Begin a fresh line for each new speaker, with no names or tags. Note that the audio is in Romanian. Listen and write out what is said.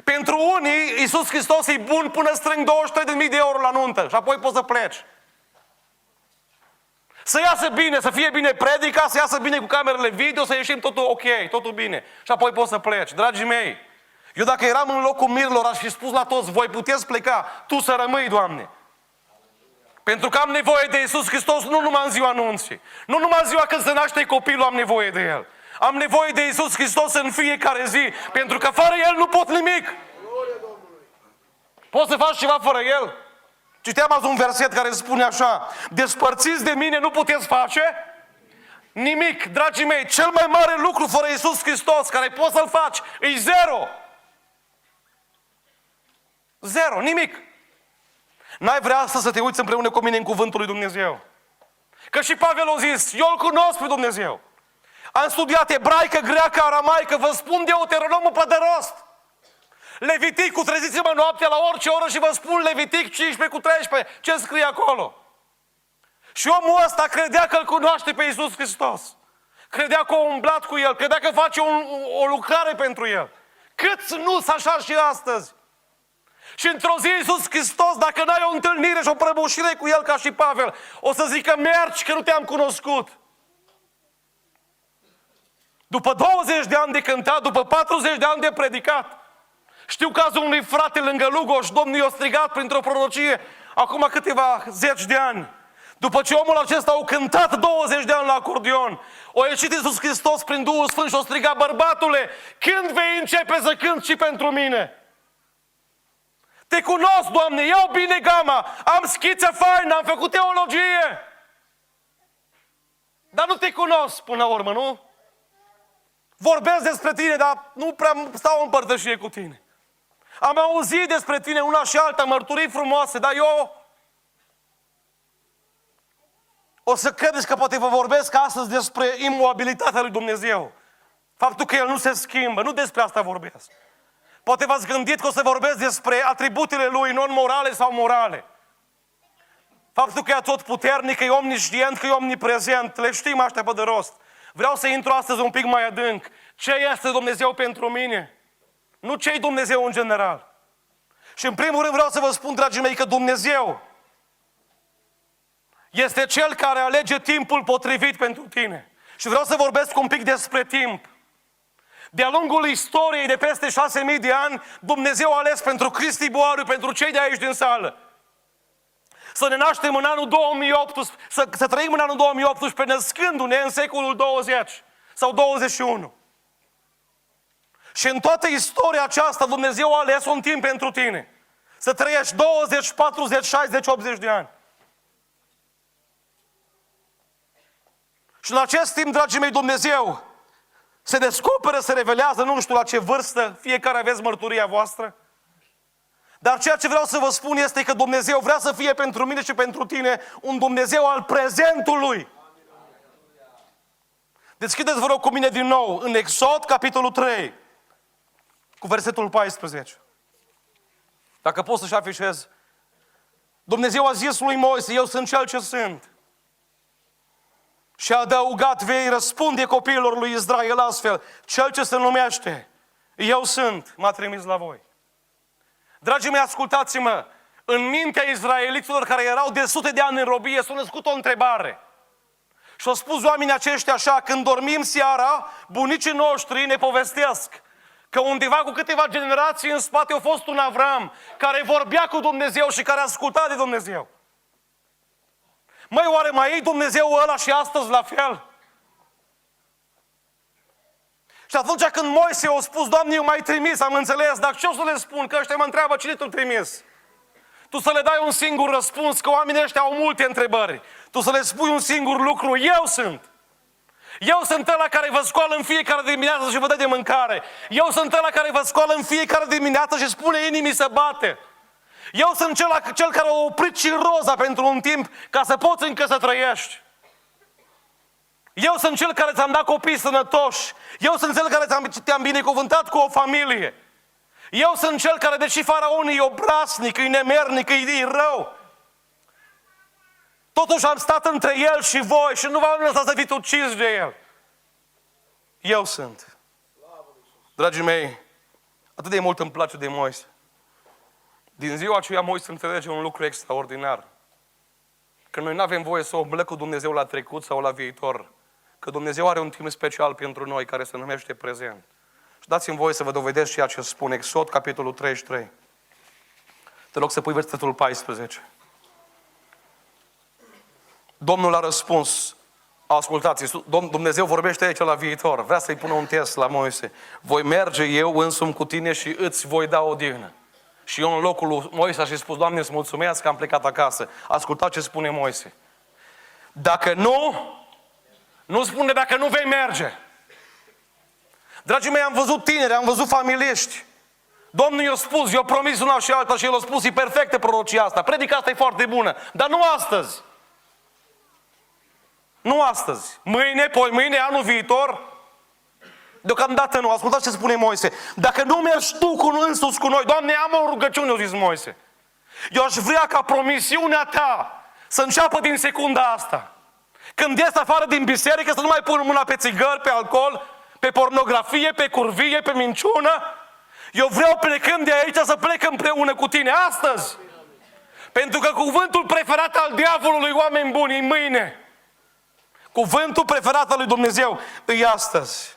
Pentru unii, Iisus Hristos e bun până strâng 23.000 de euro la nuntă și apoi poți să pleci. Să iasă bine, să fie bine predica, să iasă bine cu camerele video, să ieșim totul ok, totul bine. Și apoi poți să pleci. Dragii mei, eu dacă eram în locul mirilor, aș fi spus la toți, voi puteți pleca, tu să rămâi, Doamne. Pentru că am nevoie de Iisus Hristos nu numai în ziua anunții. Nu numai în ziua când se naște copilul am nevoie de El. Am nevoie de Iisus Hristos în fiecare zi. Pentru că fără El nu pot nimic. Poți să faci ceva fără El? Citeam azi un verset care spune așa: despărțiți de mine nu puteți face nimic. Dragii mei, cel mai mare lucru fără Iisus Hristos care poți să-L faci e zero. Zero, nimic. N-ai vrea astăzi să te uiți împreună cu mine în Cuvântul lui Dumnezeu? Că și Pavel a zis, eu îl cunosc pe Dumnezeu. Am studiat ebraică, greacă, aramaică, vă spun Deuteronomul pe de rost. Leviticul, treziți-mă noaptea la orice oră și vă spun Levitic 15:13, ce scrie acolo. Și omul ăsta credea că îl cunoaște pe Iisus Hristos. Credea că a umblat cu El, credea că face o lucrare pentru El. Câți nu-s așa și astăzi? Și într-o zi Iisus Hristos, dacă n-ai o întâlnire și o prăbușire cu El ca și Pavel, o să zică mergi că nu te-am cunoscut. După 20 de ani de cântat, după 40 de ani de predicat, știu cazul unui frate lângă Lugoș, Domnul i-a strigat printr-o prorocie, acum câteva zeci de ani. După ce omul acesta a cântat 20 de ani la acordeon, a ieșit Iisus Hristos prin Duhul Sfânt și a strigat, bărbatule, când vei începe să cânti și pentru mine? Te cunosc, Doamne, iau bine gama, am schiță faină, am făcut teologie. Dar nu te cunosc până la urmă, nu? Vorbesc despre tine, dar nu prea stau în părtășie cu tine. Am auzit despre tine una și alta, mărturii frumoase, dar eu o să credeți că poate vă vorbesc astăzi despre imobilitatea lui Dumnezeu. Faptul că El nu se schimbă, nu despre asta vorbesc. Poate v-ați gândit că o să vorbesc despre atributele Lui non-morale sau morale. Faptul că e atotputernic, că e omniscient, că e omniprezent, le știm aștia pe de rost. Vreau să intru astăzi un pic mai adânc. Ce este Dumnezeu pentru mine? Nu ce-i Dumnezeu în general. Și în primul rând vreau să vă spun, dragii mei, că Dumnezeu este Cel care alege timpul potrivit pentru tine. Și vreau să vorbesc un pic despre timp. De-a lungul istoriei de peste 6.000 de ani, Dumnezeu a ales pentru Cristi Boariu, pentru cei de aici din sală, să ne naștem în anul 2018, să trăim în anul 2018, născându-ne în secolul 20 sau 21. Și în toată istoria aceasta, Dumnezeu a ales un timp pentru tine. Să trăiești 20, 40, 60, 80 de ani. Și în acest timp, dragii mei, Dumnezeu se descoperă, se revelează, nu știu la ce vârstă, fiecare aveți mărturia voastră. Dar ceea ce vreau să vă spun este că Dumnezeu vrea să fie pentru mine și pentru tine un Dumnezeu al prezentului. Deschideți, vă rog, cu mine din nou în Exod, capitolul 3, cu versetul 14. Dacă poți să-și afișez. Dumnezeu a zis lui Moise, eu sunt Cel ce sunt. Și a adăugat, vei răspunde copiilor lui Israel astfel, Cel ce se numește, eu sunt, m-a trimis la voi. Dragii mei, ascultați-mă, în mintea izraeliților care erau de sute de ani în robie, s-a născut o întrebare. Și au spus oamenii aceștia așa, când dormim seara, bunicii noștri ne povestesc că undeva cu câteva generații în spate a fost un Avram care vorbea cu Dumnezeu și care asculta de Dumnezeu. Măi, oare mai e Dumnezeu ăla și astăzi la fel? Și atunci când Moise a spus, Doamne, eu m-ai trimis, am înțeles, dar ce o să le spun? Că ăștia mă întreabă, cine te-a trimis? Tu să le dai un singur răspuns, că oamenii ăștia au multe întrebări. Tu să le spui un singur lucru, eu sunt. Eu sunt ăla care vă scoală în fiecare dimineață și vă dă de mâncare. Eu sunt ăla care vă scoală în fiecare dimineață și spune inimii să bate. Eu sunt cel care a oprit și roza pentru un timp ca să poți încă să trăiești. Eu sunt cel care ți-am dat copii sănătoși. Eu sunt cel care te-am binecuvântat cu o familie. Eu sunt cel care, deși faraonul e obraznic, e nemernic, e rău, totuși am stat între el și voi și nu v-am lăsat să fiți ucis de el. Eu sunt. Dragii mei, Atât de mult îmi place de Moise. Din ziua aceea Moise înțelege un lucru extraordinar. Că noi nu avem voie să umblăm cu Dumnezeu la trecut sau la viitor. Că Dumnezeu are un timp special pentru noi care se numește prezent. Și dați-mi voie să vă dovedesc ceea ce spune Exod, capitolul 33. Te rog să pui versetul 14. Domnul a răspuns, ascultați, Dumnezeu vorbește aici la viitor, vrea să-i pună un test la Moise. Voi merge eu însumi cu tine și îți voi da odihnă. Și eu în locul lui Moise aș fi spus, Doamne, îți mulțumesc că am plecat acasă. Ascultați ce spune Moise. Dacă nu spune dacă nu vei merge. Dragii mei, am văzut tineri, am văzut familiști. Domnul i-a spus, i-a promis una și alta și el a spus, e perfectă prorocia asta. Predica asta e foarte bună, dar nu astăzi. Nu astăzi. Mâine, poimâine, anul viitor. Deocamdată nu. Ascultați ce spune Moise. Dacă nu mergi tu însuți cu noi, Doamne, am o rugăciune, a zis Moise. Eu aș vrea ca promisiunea ta să înceapă din secunda asta. Când ies afară din biserică să nu mai pun mâna pe țigări, pe alcool, pe pornografie, pe curvie, pe minciună. Eu vreau plecând de aici să plec împreună cu tine astăzi. Pentru că cuvântul preferat al diavolului, oameni buni, e mâine. Cuvântul preferat al lui Dumnezeu e astăzi.